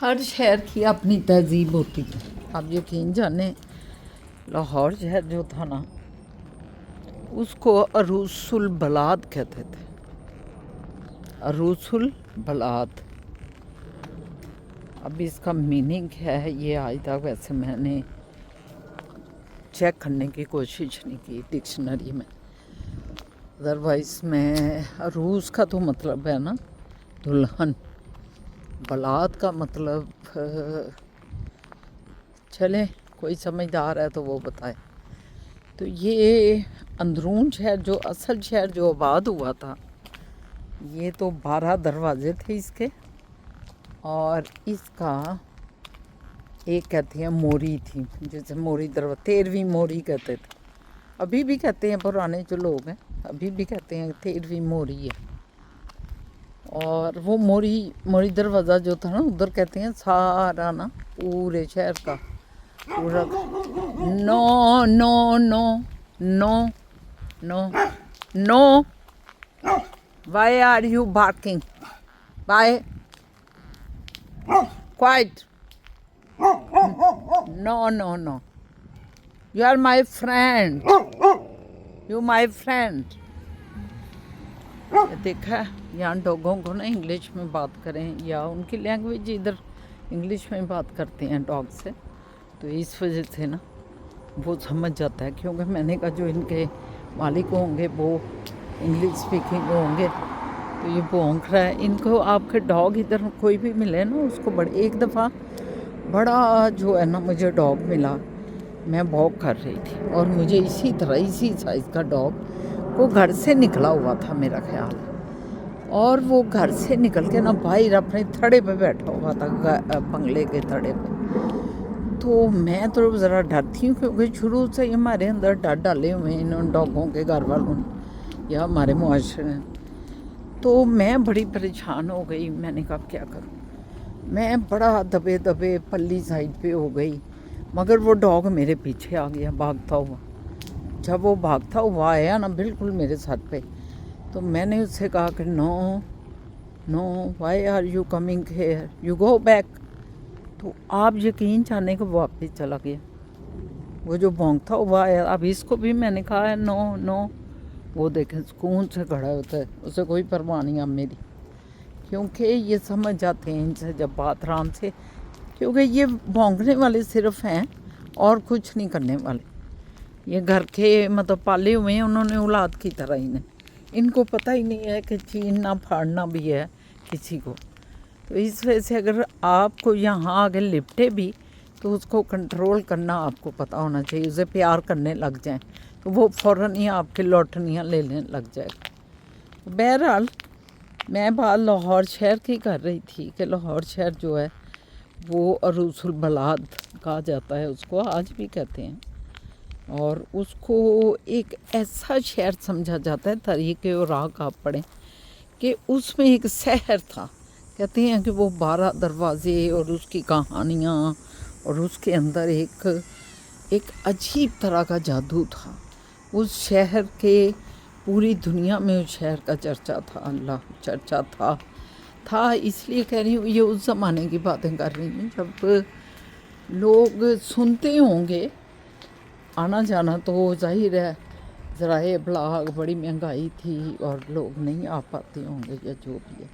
हर शहर की अपनी तहजीब होती है। आप यकीन जाने लाहौर शहर जो था ना, उसको अरूसुल बलाद कहते थे। अरूसुल बलाद। अब इसका मीनिंग क्या है ये आज तक वैसे मैंने चेक करने की कोशिश नहीं की डिक्शनरी में। अदरवाइज़ मैं अरूस का तो मतलब है ना दुल्हन, बलात का मतलब चले कोई समझदार है तो वो बताए। तो ये अंदरून शहर जो असल शहर जो आबाद हुआ था, ये तो 12 दरवाजे थे इसके, और इसका एक कहते हैं मोरी थी, जैसे मोरी दरवाजा 13वीं मोरी कहते थे। अभी भी कहते हैं पुराने जो लोग हैं, अभी भी कहते हैं 13वीं मोरी है। और वो मोरी दरवाज़ा जो था ना, उधर कहते हैं सारा ना पूरे शहर का पूरा no no no no no no why are you barking be quiet no no no you are my friend, you my friend. देखा यहाँ डॉगों को ना इंग्लिश में बात करें या उनकी लैंग्वेज इधर इंग्लिश में बात करते हैं डॉग से, तो इस वजह से ना वो समझ जाता है, क्योंकि मैंने कहा जो इनके मालिक होंगे वो इंग्लिश स्पीकिंग होंगे, तो ये भौंक रहा है। इनको आपके डॉग इधर कोई भी मिले ना उसको एक दफ़ा बड़ा जो है ना मुझे डॉग मिला, मैं वॉक कर रही थी और मुझे इसी तरह इसी साइज़ का डॉग वो घर से निकला हुआ था मेरा ख्याल, और वो घर से निकल के ना बाहर अपने थड़े पे बैठा हुआ था, बंगले के थड़े पे। तो मैं तो ज़रा डरती हूँ, क्योंकि शुरू से ही हमारे अंदर डर डाले हुए हैं इन डॉगों के घर वालों ने या हमारे मुआशरे ने। तो मैं बड़ी परेशान हो गई, मैंने कहा क्या करूँ। मैं बड़ा दबे दबे पल्ली साइड पे हो गई, मगर वो डॉग मेरे पीछे आ गया भागता हुआ। जब वो भागता हुआ आया ना बिल्कुल मेरे सर पे, तो मैंने उससे कहा कि no no why are you coming here, you go back. तो आप यकीन जाने को वापस चला गया। वो जो भौंकता हुआ आया, अब इसको भी मैंने कहा है नो नो, वो देखें सुकून से खड़ा होता है, उसे कोई परवाह नहीं अब मेरी, क्योंकि ये समझ जाते हैं इनसे जब बात आराम से, क्योंकि ये भौंकने वाले सिर्फ हैं और कुछ नहीं करने वाले। ये घर के मतलब पाले हुए हैं उन्होंने औलाद की तरह ही, इनको पता ही नहीं है कि छीनना फाड़ना भी है किसी को। तो इस वजह से अगर आपको यहाँ आगे लिपटे भी तो उसको कंट्रोल करना आपको पता होना चाहिए। उसे प्यार करने लग जाएं तो वो फ़ौरन ही आपके लौटनियाँ लेने लग जाएगा। बहरहाल मैं बात लाहौर शहर की कर रही थी कि लाहौर शहर जो है वो अरूसुल बलाद कहा जाता है, उसको आज भी कहते हैं, और उसको एक ऐसा शहर समझा जाता है, तरीक़े और राह का आप पढ़ें कि उसमें एक शहर था। कहते हैं कि वो 12 दरवाज़े और उसकी कहानियाँ, और उसके अंदर एक अजीब तरह का जादू था उस शहर के। पूरी दुनिया में उस शहर का चर्चा था, अल्लाह चर्चा था। इसलिए कह रही हूँ, ये उस ज़माने की बातें कर रही हूँ जब लोग सुनते होंगे आना जाना, तो जाहिर है ज़राए इब्लाग बड़ी महंगाई थी और लोग नहीं आ पाते होंगे या जो भी है।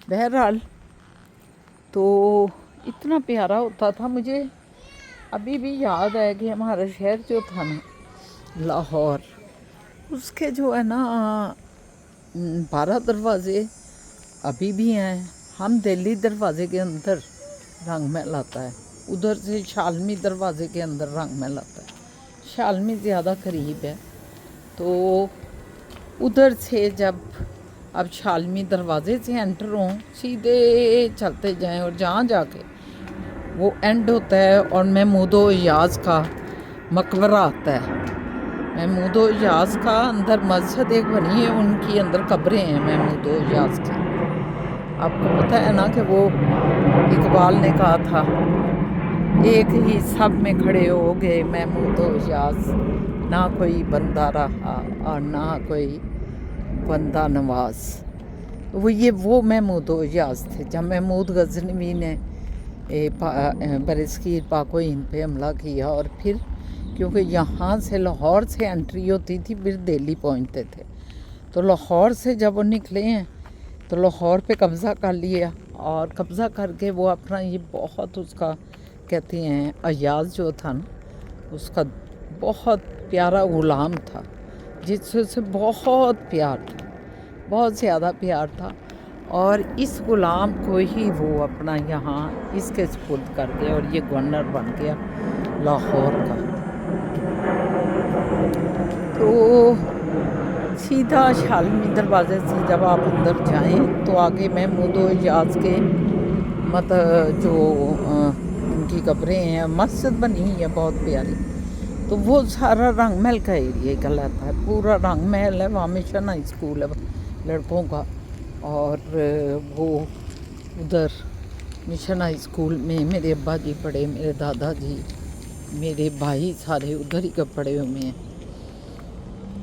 बहरहाल तो इतना प्यारा होता था, मुझे अभी भी याद है कि हमारा शहर जो था ना लाहौर, उसके जो है ना 12 दरवाज़े अभी भी हैं। हम दिल्ली दरवाज़े के अंदर रंग महल आता है, उधर से शालमी दरवाज़े के अंदर रंग महल आता है। शालमी ज़्यादा करीब है, तो उधर से जब अब शालमी दरवाज़े से एंटर हों, सीधे चलते जाएं और जहाँ जाके वो एंड होता है और महमूदो याज़ का मकबरा आता है। महमूदो याज़ का अंदर मस्जिद एक बनी है, उनकी अंदर कब्रें हैं महमूदो याज़ की। आपको पता है ना कि वो इकबाल ने कहा था, एक ही सब में खड़े हो गए महमूदो याज़, ना कोई बंदा रहा और ना कोई बंदा नवाज। वो महमूद याज़ थे। जब महमूद गज़नवी ने बरस्कीर पाकोइन पे हमला किया। और फिर क्योंकि यहाँ से लाहौर से एंट्री होती थी, फिर दिल्ली पहुँचते थे, तो लाहौर से जब वो निकले हैं तो लाहौर पे कब्ज़ा कर लिया। और कब्ज़ा करके वो अपना ये बहुत उसका कहते हैं अयाज जो था ना, उसका बहुत प्यारा ग़ुलाम था, जिससे उसे बहुत प्यार था, बहुत ज़्यादा प्यार था। और इस ग़ुलाम को ही वो अपना यहाँ इसके सुपुर्द कर गया और ये गवर्नर बन गया लाहौर का। तो सीधा शालमी दरवाज़े से जब आप अंदर जाएं तो आगे महमूद इजाज़ के जो उनकी कब्रें हैं, मस्जिद बनी हुई है बहुत प्यारी। तो वो सारा रंग महल का एरिया कहलाता है, पूरा रंग महल है। वहाँ मिशन हाई स्कूल है लड़कों का, और वो उधर मिशन हाई स्कूल में मेरे अब्बा जी पढ़े, मेरे दादाजी, मेरे भाई सारे उधर ही पढ़े हुए हैं।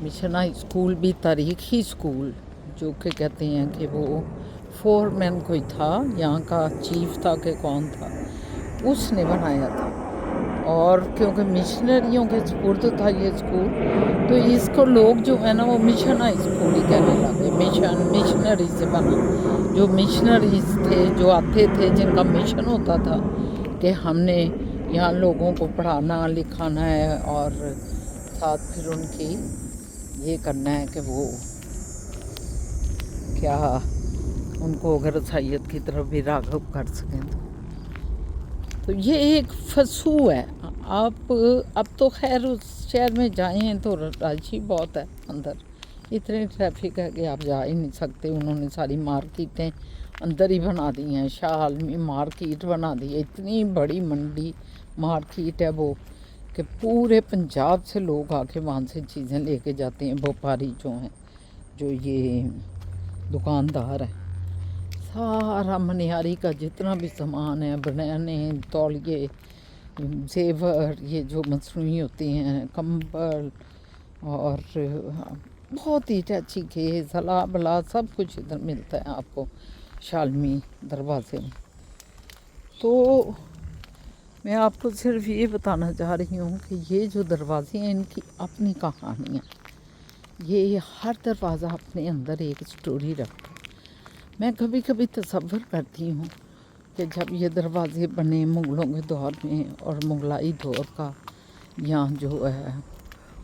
मिशन हाई स्कूल भी तारीखी स्कूल, जो कि कहते हैं कि वो फोरमैन कोई था यहाँ का, चीफ था कि कौन था, उसने बनाया था। और क्योंकि मिशनरियों के सुपुर्द था ये स्कूल, तो इसको लोग जो है ना वो मिशन हाई स्कूल ही कहने लगे। मिशनरी से बना, जो मिशनरीज थे जो आते थे, जिनका मिशन होता था कि हमने यहाँ लोगों को पढ़ाना लिखाना है, और साथ फिर उनकी ये करना है कि वो क्या उनको अगर रसायत की तरफ भी राग़िब कर सकें। तो ये एक फसू है। आप अब तो खैर उस शहर में जाएं तो रश ही बहुत है, अंदर इतनी ट्रैफिक है कि आप जा ही नहीं सकते। उन्होंने सारी मार्केटें अंदर ही बना दी हैं, शाह आलमी मार्केट बना दी है, इतनी बड़ी मंडी मार्केट है वो कि पूरे पंजाब से लोग आके वहाँ से चीज़ें लेके जाते हैं। व्यापारी जो हैं, जो ये दुकानदार हैं, सारा मनिहारी का जितना भी सामान है, बनाने, तौलिए, जेवर, ये जो मसनूई होती हैं, कंबल, और बहुत ही टैची के सला बला सब कुछ इधर मिलता है आपको शालमी दरवाज़े में। तो मैं आपको सिर्फ ये बताना चाह रही हूँ कि ये जो दरवाज़े हैं इनकी अपनी कहानी है। ये हर दरवाज़ा अपने अंदर एक स्टोरी रखता है। मैं कभी कभी तसव्वुर करती हूँ कि जब ये दरवाज़े बने मुग़लों के दौर में और मुग़लाई दौर का यहाँ जो है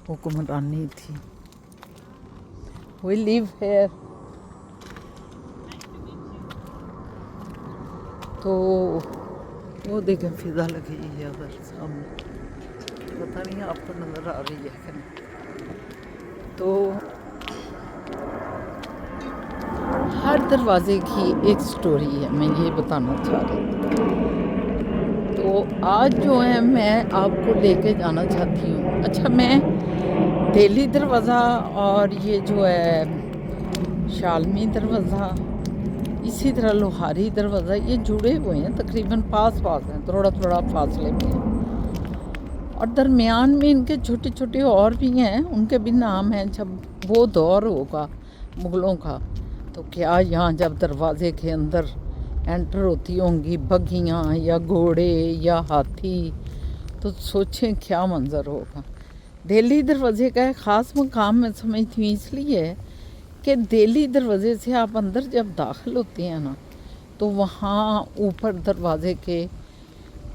हुक्मरानी थी। We live here। तो वो देखें फिजा लगी है उधर सामने, पता नहीं आपको नज़र आ रही है कि नहीं। तो हर दरवाज़े की एक स्टोरी है, मैं ये बताना चाह रही थी। तो आज जो है मैं आपको लेके जाना चाहती हूँ। अच्छा, मैं दिल्ली दरवाज़ा और ये जो है शालमी दरवाज़ा, इसी तरह लोहारी दरवाज़ा, ये जुड़े हुए हैं, तकरीबन पास पास हैं, थोड़ा थोड़ा फासले में हैं। और दरमियान में इनके छोटे छोटे और भी हैं, उनके भी नाम हैं। जब वो दौर होगा मुग़लों का, तो क्या यहाँ जब दरवाज़े के अंदर एंटर होती होंगी बग्गियाँ या घोड़े या हाथी, तो सोचें क्या मंज़र होगा। दिल्ली दरवाज़े का एक ख़ास मकाम मैं समझती हूँ इसलिए कि दिल्ली दरवाज़े से आप अंदर जब दाखिल होते हैं ना, तो वहाँ ऊपर दरवाज़े के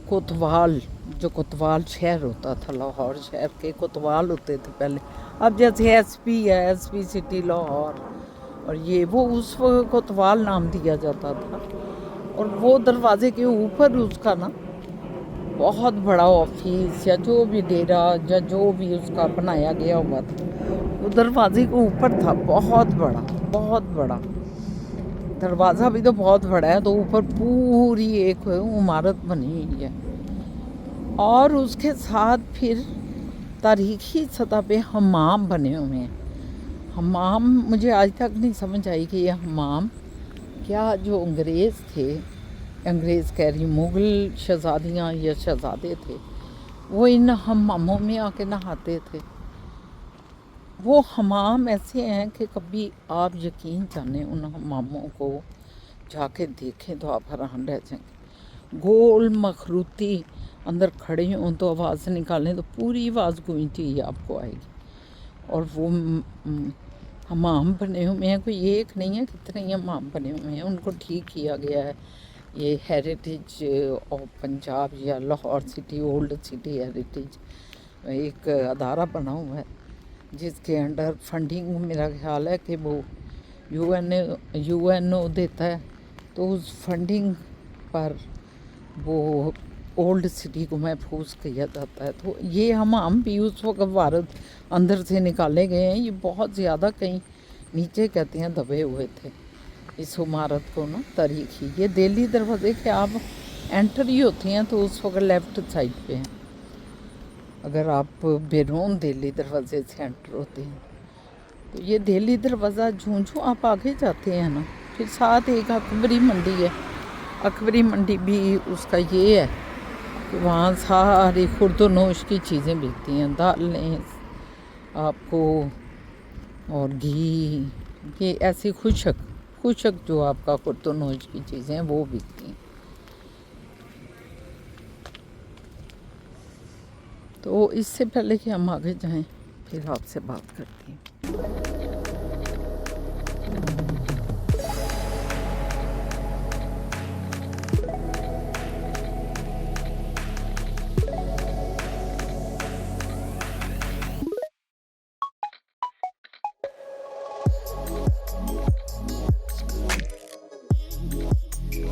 कोतवाल, जो कोतवाल शहर होता था, लाहौर शहर के कोतवाल होते थे पहले। अब जैसे एसपी है, एसपी सिटी लाहौर, और ये वो उस वक्त कोतवाल नाम दिया जाता था। और वो दरवाज़े के ऊपर उसका ना बहुत बड़ा ऑफिस या जो भी डेरा या जो भी उसका बनाया गया हुआ था, वो दरवाज़े के ऊपर था, बहुत बड़ा, बहुत बड़ा दरवाज़ा भी तो बहुत बड़ा है। तो ऊपर पूरी एक इमारत बनी हुई है, और उसके साथ फिर तारीखी सतह पे हमाम बने हुए हैं। हमाम मुझे आज तक नहीं समझ आई कि ये हमाम क्या, जो अंग्रेज़ थे, अंग्रेज़ कह रही, मुग़ल शहज़ादियाँ या शहज़ादे थे, वो इन हमामों में आके नहाते थे। वो हमाम ऐसे हैं कि कभी आप यकीन जाने उन हमामों को जाके देखें तो आप हैरान रह जाएंगे। गोल मखरूती अंदर खड़े हों तो आवाज़ निकालें तो पूरी आवाज़ गूंजती हुई आपको आएगी। और वो हमाम बने हुए हैं, कोई एक नहीं है, कितने ही हमाम बने हुए हैं, उनको ठीक किया गया है। ये हेरिटेज ऑफ पंजाब या Lahore city old city heritage एक अदारा बना हुआ है जिसके अंडर फंडिंग मेरा ख्याल है कि वो यूएनओ देता है। तो उस फंडिंग पर वो ओल्ड सिटी को महफूज किया जाता है। तो ये हम भी उस वक्त भारत अंदर से निकाले गए हैं। ये बहुत ज़्यादा कहीं नीचे कहते हैं दबे हुए थे इस इमारत को ना तारीखी। ये दिल्ली दरवाजे के आप एंटर ही होती हैं तो उस वक्त लेफ़्ट साइड पे हैं, अगर आप बैरून दिल्ली दरवाजे से एंटर होते हैं तो ये दिल्ली दरवाज़ा झूं आप आगे जाते हैं ना, फिर साथ एक अकबरी मंडी है। अकबरी मंडी भी उसका ये है कि वहाँ सारी खुर्दोनोश की चीज़ें बिकती हैं, दालें आपको और घी, ये ऐसी खुशक जो आपका खुर्दोनोश की चीज़ें हैं वो बिकती हैं। तो इससे पहले कि हम आगे जाएं फिर आपसे बात करती हैं।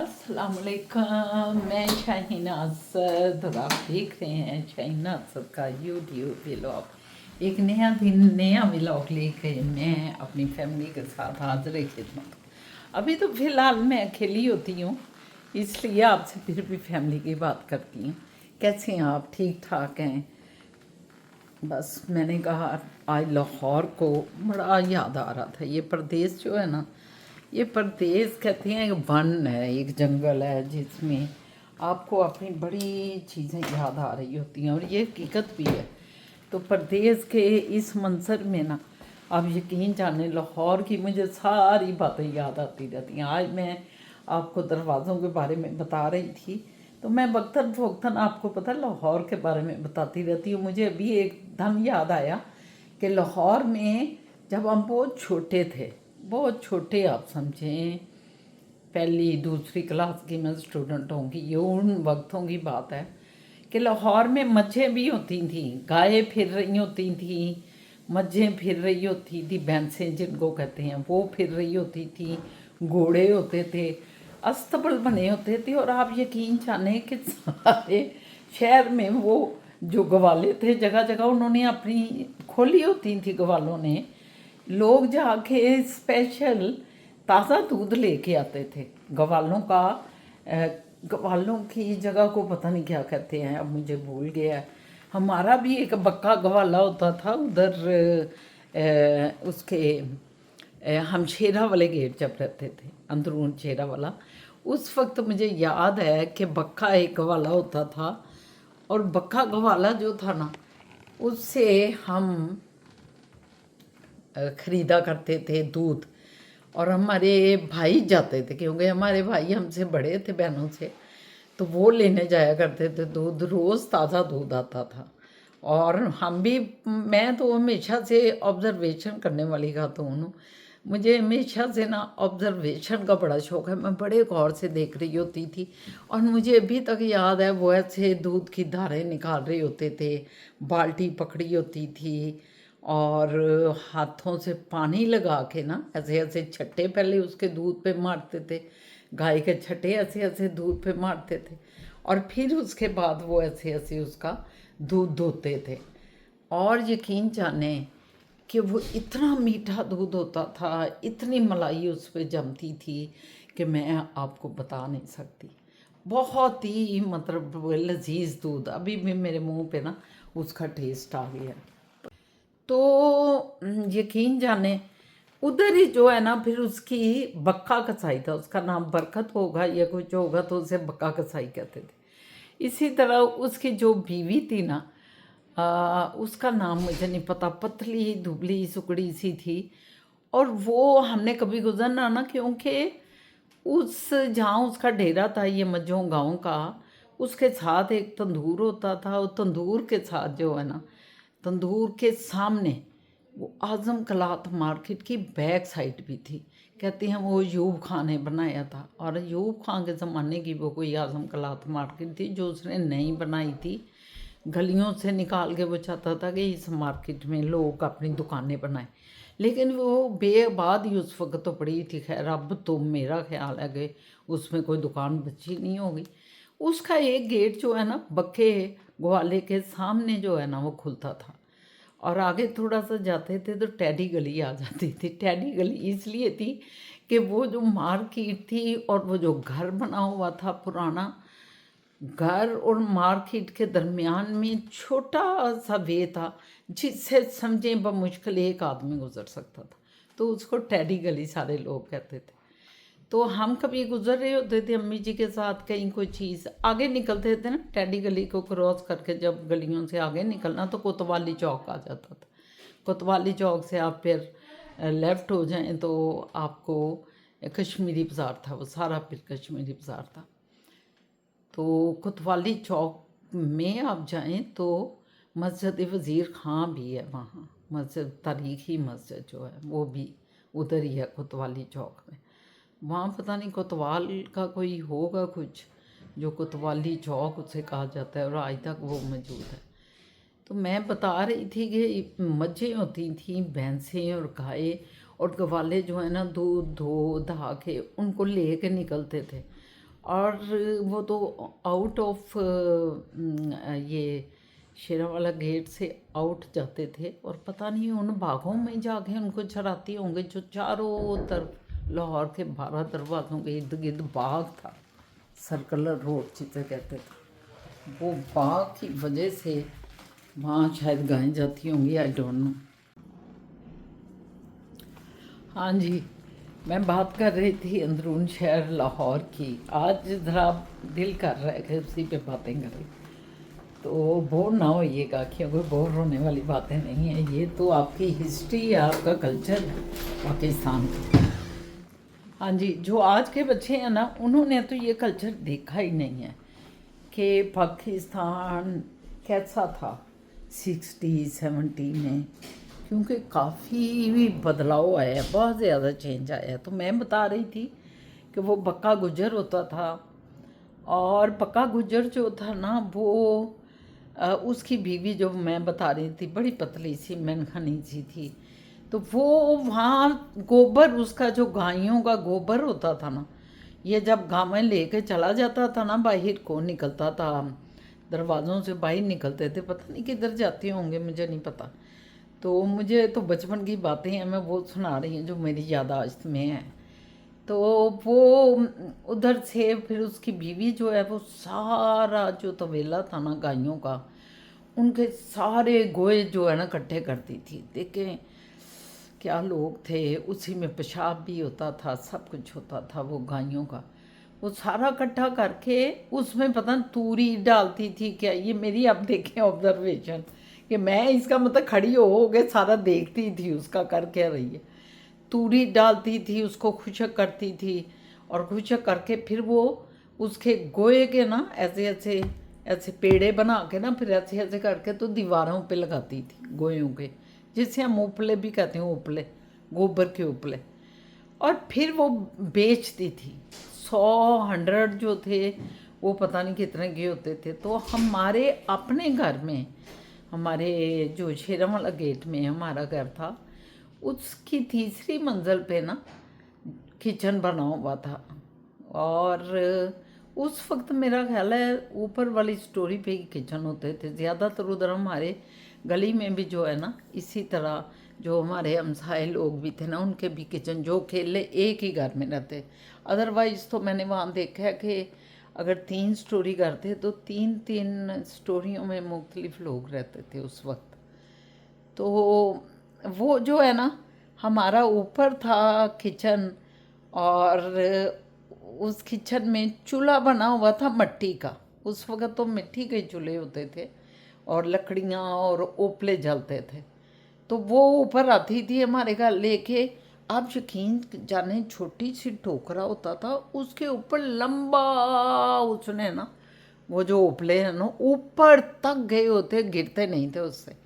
अस्सलामुअलैकुम, मैं शाहीन असद और आप देख रहे हैं शाहीन असद का यूट्यूब व्लॉग। एक नया दिन नया व्लॉग लेकर मैं अपनी फैमिली के साथ हाजिर खिदमत। अभी तो फ़िलहाल मैं अकेली होती हूँ, इसलिए आपसे फिर भी फैमिली की बात करती हूँ। कैसे हैं आप? ठीक ठाक हैं? बस मैंने कहा आज लाहौर को बड़ा याद आ रहा था। ये प्रदेश जो है ना, ये प्रदेश कहते हैं एक वन है, एक जंगल है जिसमें आपको अपनी बड़ी चीज़ें याद आ रही होती हैं और ये हकीकत भी है। तो प्रदेश के इस मंजर में ना आप यकीन जाने लाहौर की मुझे सारी बातें याद आती रहती हैं। आज मैं आपको दरवाज़ों के बारे में बता रही थी तो मैं वक्तन फ़वक्तन आपको पता लाहौर के बारे में बताती रहती हूँ। मुझे अभी एकदम याद आया कि लाहौर में जब हम बहुत छोटे थे, बहुत छोटे आप समझें पहली दूसरी क्लास की मैं स्टूडेंट होंगी, ये उन वक्तों की बात है कि लाहौर में मच्छें भी होती थी, गायें फिर रही होती थी, मज्जें फिर रही होती थी, भैंसें जिनको कहते हैं वो फिर रही होती थी, घोड़े होते थे, अस्तबल बने होते थे। और आप यकीन जाने कि सारे शहर में वो जो गवाले थे जगह जगह उन्होंने अपनी खोली होती थी गवालों ने। लोग जाके स्पेशल ताज़ा दूध लेके आते थे गवालों का। गवालों की जगह को पता नहीं क्या कहते हैं, अब मुझे भूल गया है। हमारा भी एक बक्का गवाला होता था उधर उसके हम शेरा वाले गेट जब रहते थे, अंदरून शेरा वाला। उस वक्त मुझे याद है कि बक्का एक गवाला होता था और बक्का गवाला जो था ना उससे हम ख़रीदा करते थे दूध। और हमारे भाई जाते थे क्योंकि हमारे भाई हमसे बड़े थे बहनों से, तो वो लेने जाया करते थे दूध। रोज़ ताज़ा दूध आता था। और हम भी, मैं तो हमेशा से ऑब्ज़र्वेशन करने वाली खातून हूँ। मुझे हमेशा से ना ऑब्ज़र्वेशन का बड़ा शौक़ है। मैं बड़े गौर से देख रही होती थी और मुझे अभी तक याद है वो ऐसे दूध की धारें निकाल रहे होते थे, बाल्टी पकड़ी होती थी और हाथों से पानी लगा के ना ऐसे ऐसे छट्टे पहले उसके दूध पे मारते थे, गाय के छट्टे ऐसे ऐसे दूध पे मारते थे और फिर उसके बाद वो ऐसे ऐसे उसका दूध धोते थे। और यकीन जाने कि वो इतना मीठा दूध होता था, इतनी मलाई उस पर जमती थी कि मैं आपको बता नहीं सकती। बहुत ही मतलब लजीज दूध, अभी भी मेरे मुंह पे ना उसका टेस्ट आ गया। तो यकीन जाने उधर ही जो है ना फिर उसकी बक्का कसाई था, उसका नाम बरकत होगा या कुछ होगा तो उसे बक्का कसाई कहते थे। इसी तरह उसकी जो बीवी थी ना उसका नाम मुझे नहीं पता, पतली दुबली सुकड़ी सी थी। और वो हमने कभी गुजरना ना, क्योंकि उस जहाँ उसका डेरा था ये मज्जों गांव का, उसके साथ एक तंदूर होता था। और तंदूर के साथ जो है ना, तंदूर के सामने वो आज़म कलात मार्केट की बैक साइड भी थी। कहती हैं वो यूब खान ने बनाया था, और यूब खान के ज़माने की वो कोई आज़म कलात मार्केट थी जो उसने नहीं बनाई थी। गलियों से निकाल के वो चाहता था कि इस मार्केट में लोग अपनी दुकानें बनाएं, लेकिन वो बेआबाद ही उस वक्त तो पड़ी थी। खैर अब तो मेरा ख्याल है कि उसमें कोई दुकान बची नहीं होगी। उसका एक गेट जो है ना बक्के ग्वाले के सामने जो है ना वो खुलता था, और आगे थोड़ा सा जाते थे तो टैडी गली आ जाती थी। टैडी गली इसलिए थी कि वो जो मार्केट थी और वो जो घर बना हुआ था पुराना, घर और मार्केट के दरमियान में छोटा सा वे था जिससे समझें बमुश्किल एक आदमी गुजर सकता था। तो उसको टैडी गली सारे लोग कहते थे। तो हम कभी गुजर रहे होते थे अम्मी जी के साथ, कहीं कोई चीज़ आगे निकलते थे ना, टैडी गली को क्रॉस करके जब गलियों से आगे निकलना तो कोतवाली चौक आ जाता था। कोतवाली चौक से आप फिर लेफ़्ट हो जाएं तो आपको कश्मीरी बाज़ार था, वो सारा फिर कश्मीरी बाज़ार था। तो कोतवाली चौक में आप जाएं तो मस्जिद वज़ीर खां भी है वहाँ, मस्जिद तारीख़ी मस्जिद जो है वो भी उधर ही है कोतवाली चौक में। वहाँ पता नहीं कोतवाल का कोई होगा कुछ, जो कोतवाली चौक उसे कहा जाता है, और आज तक वो मौजूद है। तो मैं बता रही थी कि मज्जें होती थी, भैंसें और गाय, और गवाले जो है ना दूध धो धा के उनको ले के निकलते थे, और वो तो आउट ऑफ ये शेरावाला गेट से आउट जाते थे, और पता नहीं उन बागों में जाके उनको चराती होंगे जो चारों तरफ लाहौर के 12 दरवाज़ों के इर्द गिर्द बाग था, सर्कुलर रोड जिसे कहते थे। वो बाग की वजह से वहाँ शायद गायें जाती होंगी, आई डोंट नो। हाँ जी, मैं बात कर रही थी अंदरून शहर लाहौर की। आज ज़रा दिल कर रहा है कि उसी पे बातें करें, तो बोर ना होइएगा, क्योंकि बोर होने वाली बातें नहीं हैं। ये तो आपकी हिस्ट्री है, आपका कल्चर है पाकिस्तान का। हाँ जी, जो आज के बच्चे हैं ना, उन्होंने तो ये कल्चर देखा ही नहीं है कि पाकिस्तान कैसा था 60-70 में, क्योंकि काफ़ी बदलाव आया है, बहुत ज़्यादा चेंज आया है। तो मैं बता रही थी कि वो बक्का गुजर होता था, और बक्का गुजर जो था ना वो उसकी बीवी जो मैं बता रही थी बड़ी पतली सी मैनखनी सी थी। तो वो वहाँ गोबर, उसका जो गायों का गोबर होता था ना, ये जब गाँव में लेके चला जाता था ना, बाहर को निकलता था, दरवाज़ों से बाहर निकलते थे, पता नहीं किधर जाते होंगे, मुझे नहीं पता। तो मुझे तो बचपन की बातें हैं, मैं वो सुना रही हूँ जो मेरी यादाश्त में है। तो वो उधर से फिर उसकी बीवी जो है वो सारा जो तबेला था ना गायों का, उनके सारे गोए जो है ना इकट्ठे करती थी। देखें क्या लोग थे, उसी में पेशाब भी होता था, सब कुछ होता था वो गायों का। वो सारा इकट्ठा करके उसमें पता नहीं तूरी डालती थी क्या, ये मेरी अब देखें ऑब्जर्वेशन, कि मैं इसका मतलब खड़ी हो गए सारा देखती थी उसका कर क्या रही है। तूरी डालती थी, उसको खुशक करती थी, और खुशक करके फिर वो उसके गोए के ना ऐसे ऐसे ऐसे पेड़े बना के ना, फिर ऐसे ऐसे करके तो दीवारों पे लगाती थी गोयों के, जिसे हम उपले भी कहते हैं, उपले, गोबर के उपले। और फिर वो बेचती थी। 100 जो थे वो पता नहीं कितने के होते थे। तो हमारे अपने घर में, हमारे जो शेरावाला गेट में हमारा घर था, उसकी तीसरी मंजिल पे ना किचन बना हुआ था, और उस वक्त मेरा ख्याल है ऊपर वाली स्टोरी पे ही किचन होते थे ज़्यादातर। उधर हमारे गली में भी जो है ना इसी तरह, जो हमारे हमसाए लोग भी थे ना, उनके भी किचन, जो खेले एक ही घर में रहते। अदरवाइज़ तो मैंने वहाँ देखा है कि अगर 3 स्टोरी घर थे तो 3-3 स्टोरियों में मुख्तलिफ लोग रहते थे उस वक्त। तो वो जो है ना हमारा ऊपर था किचन, और उस किचन में चूल्हा बना हुआ था मिट्टी का। उस वक्त तो मिट्टी के चूल्हे होते थे, और लकड़ियाँ और ओपले जलते थे। तो वो ऊपर आती थी हमारे घर लेके, आप यकीन जाने छोटी सी टोकरा होता था, उसके ऊपर लंबा उसने ना वो जो उपले हैं ना ऊपर तक गए होते, गिरते नहीं थे उससे।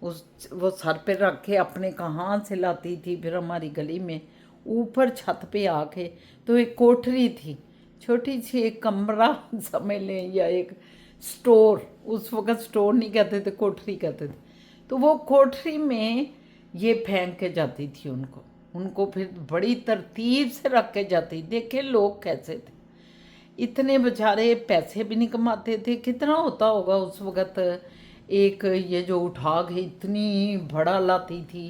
उस वो सर पे रख के अपने कहाँ से लाती थी, फिर हमारी गली में ऊपर छत पे आके, तो एक कोठरी थी छोटी सी, एक कमरा समझ लें या एक स्टोर, उस वक़्त स्टोर नहीं कहते थे, कोठरी कहते थे। तो वो कोठरी में ये फेंक के जाती थी उनको, उनको फिर बड़ी तरतीब से रख के जाती। देखे लोग कैसे थे, इतने बेचारे पैसे भी नहीं कमाते थे। कितना होता होगा उस वक़्त, एक ये जो उठा के इतनी बड़ा लाती थी,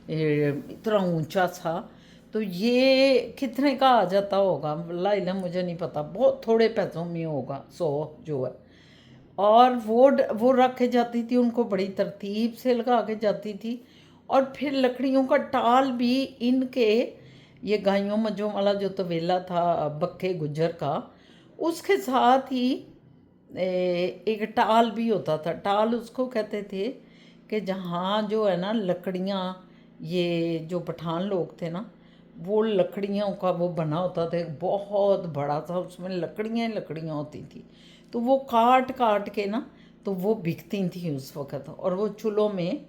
इतना ऊंचा सा, तो ये कितने का आ जाता होगा वल्लाह इल्म, मुझे नहीं पता, बहुत थोड़े पैसों में होगा 100 जो है। और वो रख के जाती थी, उनको बड़ी तरतीब से लगा के जाती थी। और फिर लकड़ियों का टाल भी इनके, ये गायों मज्जों वाला जो तवेला था बक्के गुज्जर का, उसके साथ ही एक टाल भी होता था। टाल उसको कहते थे कि जहाँ जो है ना लकड़ियाँ, ये जो पठान लोग थे ना, वो लकड़ियों का वो बना होता था, एक बहुत बड़ा सा, उसमें लकड़ियाँ ही लकड़ियाँ होती थी। तो वो काट काट के ना, तो वो बिकती थी उस वक़्त। और वो चूल्हों में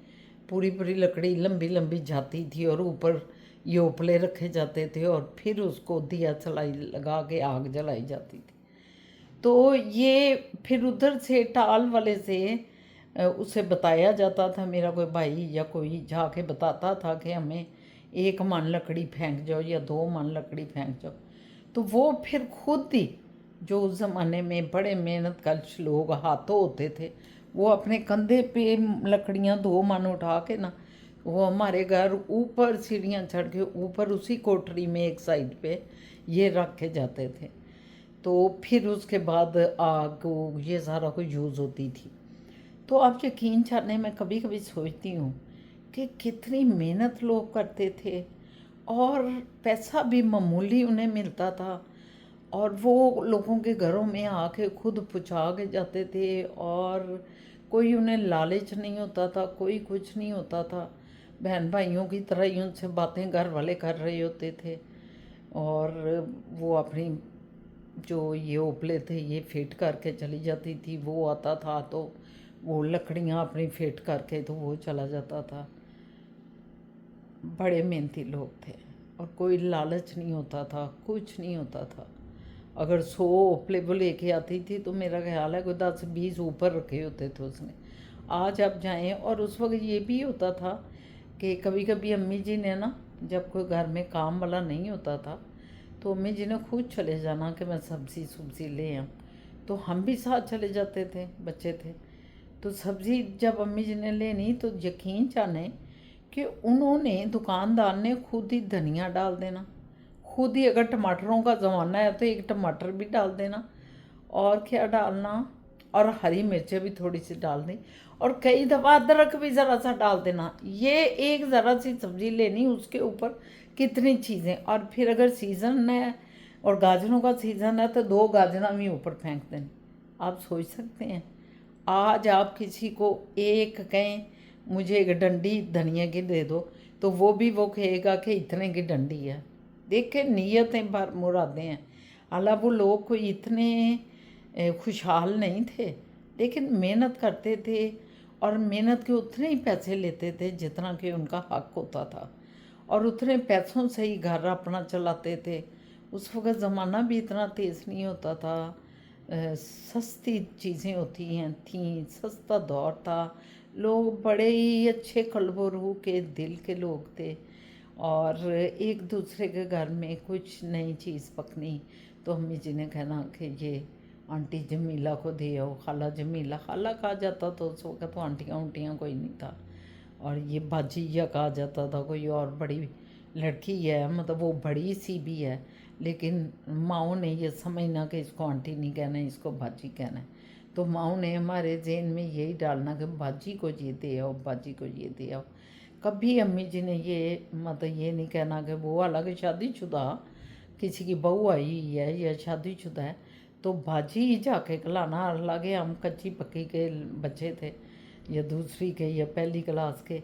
पूरी पूरी लकड़ी लंबी लंबी जाती थी, और ऊपर ये उपले रखे जाते थे, और फिर उसको दिया चलाई लगा के आग जलाई जाती थी। तो ये फिर उधर से टाल वाले से उसे बताया जाता था, मेरा कोई भाई या कोई जाके बताता था कि हमें 1 मन लकड़ी फेंक जाओ या 2 मन लकड़ी फेंक जाओ। तो वो फिर खुद ही, जो उस ज़माने में बड़े मेहनत कश लोग हाथों होते थे, वो अपने कंधे पे लकड़ियाँ 2 मन उठा के ना, वो हमारे घर ऊपर सीढ़ियाँ चढ़ के ऊपर उसी कोठरी में एक साइड पे ये रख के जाते थे। तो फिर उसके बाद आग ये सारा कुछ यूज़ होती थी। तो आप यकीन जाने, मैं कभी कभी सोचती हूँ कि कितनी मेहनत लोग करते थे, और पैसा भी मामूली उन्हें मिलता था, और वो लोगों के घरों में आके खुद पहुँचा के जाते थे, और कोई उन्हें लालच नहीं होता था, कोई कुछ नहीं होता था। बहन भाइयों की तरह ही उनसे बातें घर वाले कर रहे होते थे। और वो अपनी जो ये उपले थे ये फिट करके चली जाती थी, वो आता था तो वो लकड़ियाँ अपनी फिट करके तो वो चला जाता था। बड़े मेहनती लोग थे, और कोई लालच नहीं होता था, कुछ नहीं होता था। अगर 100 उपले वो लेके आती थी तो मेरा ख्याल है कोई 10-20 ऊपर रखे होते थे उसने। आज आप जाएं, और उस वक्त ये भी होता था कि कभी कभी अम्मी जी ने ना, जब कोई घर में काम वाला नहीं होता था, तो अम्मी जी ने खुद चले जाना कि मैं सब्ज़ी सब्ज़ी ले आऊँ। तो हम भी साथ चले जाते थे, बच्चे थे। तो सब्ज़ी जब अम्मी जी ने लेनी, तो यकीन जाने कि उन्होंने, दुकानदार ने खुद ही धनिया डाल देना, खुद ही, अगर टमाटरों का ज़माना है तो एक टमाटर भी डाल देना, और क्या डालना, और हरी मिर्चें भी थोड़ी सी डाल दी, और कई दफ़ा अदरक भी ज़रा सा डाल देना। ये एक ज़रा सी सब्ज़ी लेनी, उसके ऊपर कितनी चीज़ें। और फिर अगर सीज़न है और गाजरों का सीज़न है तो 2 गाजरा भी ऊपर फेंक देनी। आप सोच सकते हैं, आज आप किसी को एक कहें मुझे एक डंडी धनिया की दे दो, तो वो भी वो कहेगा कि इतने की डंडी है। देखे नीयतें पर मुरादें हैं। हालांकि वो लोग कोई इतने खुशहाल नहीं थे, लेकिन मेहनत करते थे, और मेहनत के उतने ही पैसे लेते थे जितना कि उनका हक होता था, और उतने पैसों से ही घर अपना चलाते थे। उस वक्त ज़माना भी इतना तेज़ नहीं होता था, सस्ती चीज़ें होती हैं थीं, सस्ता दौर था, लोग बड़े ही अच्छे कल्बो रूह के दिल के लोग थे। और एक दूसरे के घर में कुछ नई चीज़ पकनी तो अम्मी जी ने कहना कि ये आंटी जमीला को दे आओ, खाला जमीला, खाला कहा जाता तो उस वक्त तो आंटियाँ उंटियाँ कोई नहीं था। और ये बाजिया कहा जाता था, कोई और बड़ी लड़की है, मतलब वो बड़ी सी भी है, लेकिन माओ ने ये समझना कि इसको आंटी नहीं कहना है, इसको बाजी कहना है। तो माओ ने हमारे जहन में यही डालना कि बाजी को ये दे आओ, बाजी को ये दे आओ। कभी अम्मी जी ने ये मतलब ये नहीं कहना कि वो, हालांकि शादीशुदा किसी की बहू आई हुई है या शादीशुदा है तो बाजी ही जाके खिलाना। हालांकि हम कच्ची पक्की के बच्चे थे, या दूसरी के या पहली क्लास के,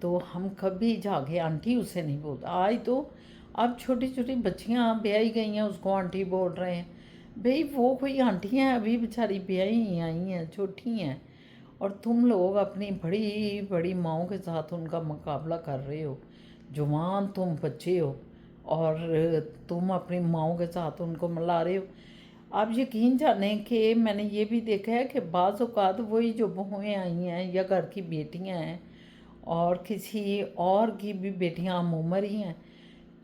तो हम कभी जाके आंटी उसे नहीं बोलते। आज तो अब छोटी छोटी बच्चियाँ ब्याही गई हैं, उसको आंटी बोल रहे हैं। भाई वो कोई आंटी हैं, अभी बेचारी ब्याही ही आई हैं, छोटी हैं, और तुम लोग अपनी बड़ी बड़ी माओं के साथ उनका मुकाबला कर रहे हो। जवान तुम बच्चे हो और तुम अपनी माओं के साथ उनको मिला रहे हो। आप यकीन जानें कि मैंने ये भी देखा है कि बाज़ औक़ात वही जो बहुएँ आई हैं या घर की बेटियां हैं और किसी और की भी बेटियां हम उम्र ही हैं,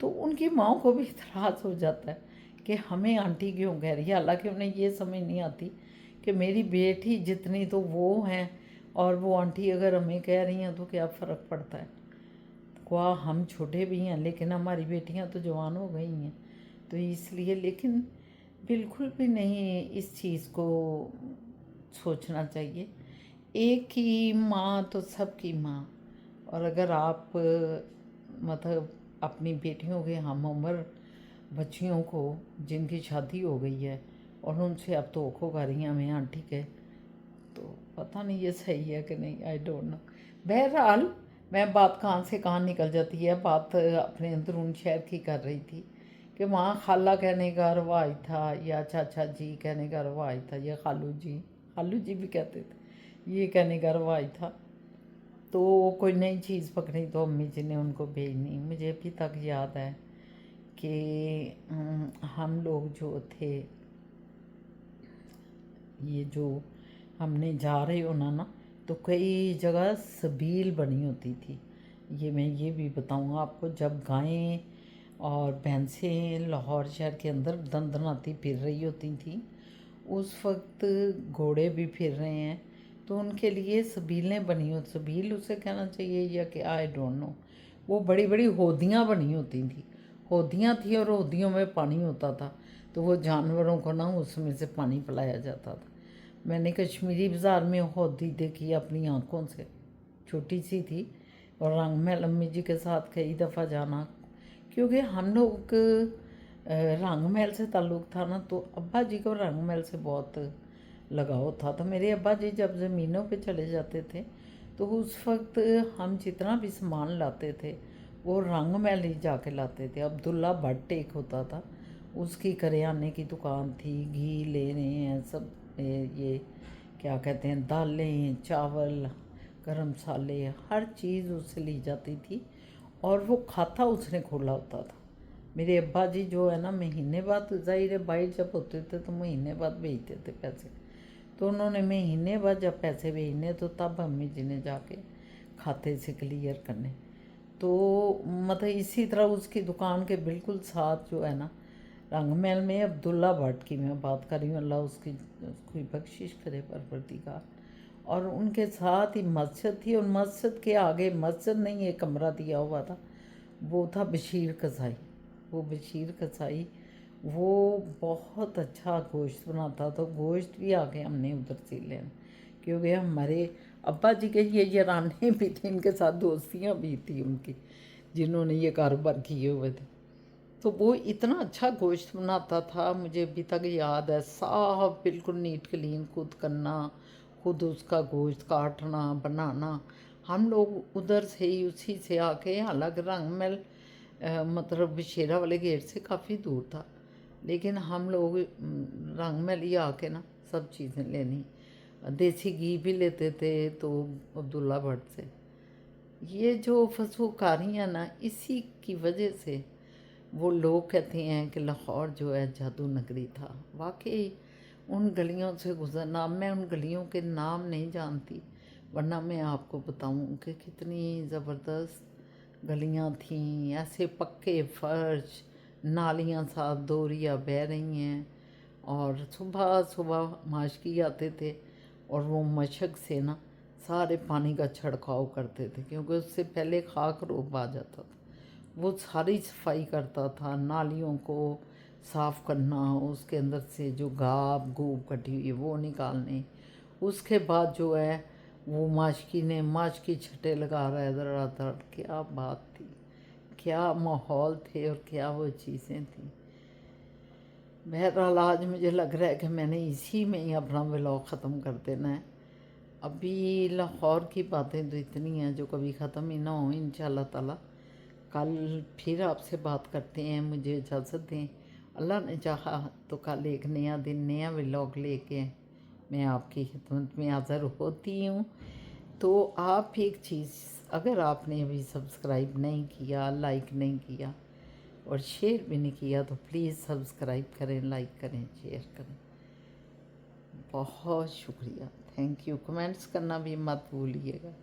तो उनकी माओं को भी इतराज़ हो जाता है कि हमें आंटी क्यों कह रही है। हालांकि उन्हें ये समझ नहीं आती कि मेरी बेटी जितनी तो वो हैं और वो आंटी अगर हमें कह रही हैं तो क्या फ़र्क पड़ता है। क्या हम छोटे भी हैं लेकिन हमारी बेटियां तो जवान हो गई हैं, तो इसलिए। लेकिन बिल्कुल भी नहीं इस चीज़ को सोचना चाहिए। एक ही माँ तो सबकी माँ। और अगर आप मतलब अपनी बेटियों के हम उम्र बच्चियों को जिनकी शादी हो गई है और उनसे आप तो खो कर रही हैं हमें आंटी के, तो पता नहीं ये सही है कि नहीं, आई डोंट नो। बहरहाल मैं बात कहाँ से कहाँ निकल जाती है। बात अपने अंदरून शहर की कर रही थी कि वहाँ खाला कहने का रवाज था या चाचा जी कहने का रवाज था या खालू जी भी कहते थे, ये कहने का रवाज था। तो कोई नई चीज़ पकड़ी तो अम्मी जी ने उनको भेजनी। मुझे अभी तक याद है कि हम लोग जो थे, ये जो हमने जा रहे हो ना तो कई जगह सबील बनी होती थी। ये मैं ये भी बताऊंगा आपको, जब गायें और भैंसें लाहौर शहर के अंदर दंदनाती फिर रही होती थी, उस वक्त घोड़े भी फिर रहे हैं, तो उनके लिए सबीलें बनी हो, सबील उसे कहना चाहिए या कि आई डोंट नो। वो बड़ी बड़ी होदियाँ बनी होती थी, होदियाँ थी और होदियों में पानी होता था, तो वो जानवरों को ना उसमें से पानी पिलाया जाता था। मैंने कश्मीरी बाज़ार में होदी देखी अपनी आँखों से, छोटी सी थी। और रंग महल अम्मी जी के साथ कई दफ़ा जाना, क्योंकि हम लोग रंग महल से ताल्लुक़ था ना, तो अब्बा जी को रंग महल से बहुत लगाव था। तो मेरे अब्बा जी जब ज़मीनों पे चले जाते थे तो उस वक्त हम जितना भी सामान लाते थे वो रंग महल ही जाके लाते थे। अब्दुल्ला भट्ट एक होता था, उसकी करियाने की दुकान थी, घी ले रहे हैं सब, ये क्या कहते हैं, दालें चावल गरम मसाले, हर चीज़ उससे ली जाती थी और वो खाता उसने खोला होता था। मेरे अब्बा जी जो है ना, महीने बाद, ज़ाहिर है बाहर जब होते थे तो महीने बाद भेजते थे पैसे, तो उन्होंने महीने बाद जब पैसे भेजने तो तब अम्मी जी ने जाके खाते से क्लियर करने। तो मतलब इसी तरह उसकी दुकान के बिल्कुल साथ जो है ना, रंग महल में अब्दुल्ला भट्ट की मैं बात कर रही हूँ, अल्लाह उसकी बख्शिश करे परवरदिगार। और उनके साथ ही मस्जिद थी, और मस्जिद के आगे मस्जिद नहीं एक कमरा दिया हुआ था, वो था बशीर कसाई। वो बशीर कसाई वो बहुत अच्छा गोश्त बनाता, तो गोश्त भी आके हमने उधर से लेना, क्योंकि हमारे अब्बा जी के ये याराने भी थे, इनके साथ दोस्तियाँ भी थी उनकी, जिन्होंने ये कारोबार किए हुए थे। तो वो इतना अच्छा गोश्त बनाता था, मुझे अभी तक याद है, साफ बिल्कुल नीट क्लीन, खुद करना, खुद उसका गोश्त काटना बनाना। हम लोग उधर से ही उसी से आके, हालांकि रंग महल मतलब बशेरा वाले गेट से काफ़ी दूर था, लेकिन हम लोग रंग महल ही आके ना सब चीज़ें लेनी। देसी घी भी लेते थे तो अब्दुल्ला भट्ट से। ये जो फसूकारी है ना, इसी की वजह से वो लोग कहते हैं कि लाहौर जो है जादू नगरी था। वाकई उन गलियों से गुजरना, मैं उन गलियों के नाम नहीं जानती, वरना मैं आपको बताऊं कि कितनी ज़बरदस्त गलियां थीं, ऐसे पक्के फर्श, नालियां साथ दोरिया बह रही हैं, और सुबह सुबह माशकी आते थे और वो मशक से ना सारे पानी का छिड़काव करते थे, क्योंकि उससे पहले खाक रोग आ जाता था। वो सारी सफाई करता था, नालियों को साफ़ करना, उसके अंदर से जो गाब गूब कटी हुई वो निकालने, उसके बाद जो है वो माशकी ने माशकी छटे लगा रहा है इधर उधर। क्या बात थी, क्या माहौल थे और क्या वो चीज़ें थी। बहरहाल आज मुझे लग रहा है कि मैंने इसी में ही अपना व्लॉग ख़त्म कर देना है। अभी लाहौर की बातें तो इतनी हैं जो कभी ख़त्म ही ना हो इंशाअल्लाह ताला। कल फिर आपसे बात करते हैं, मुझे इजाज़त दें। अल्लाह ने चाहा तो कल एक नया दिन नया व्लॉग लेके मैं आपकी खिदमत में हाज़िर होती हूँ। तो आप एक चीज़, अगर आपने अभी सब्सक्राइब नहीं किया, लाइक नहीं किया और शेयर भी नहीं किया तो प्लीज़ सब्सक्राइब करें, लाइक करें, शेयर करें। बहुत शुक्रिया, थैंक यू। कमेंट्स करना भी मत भूलिएगा।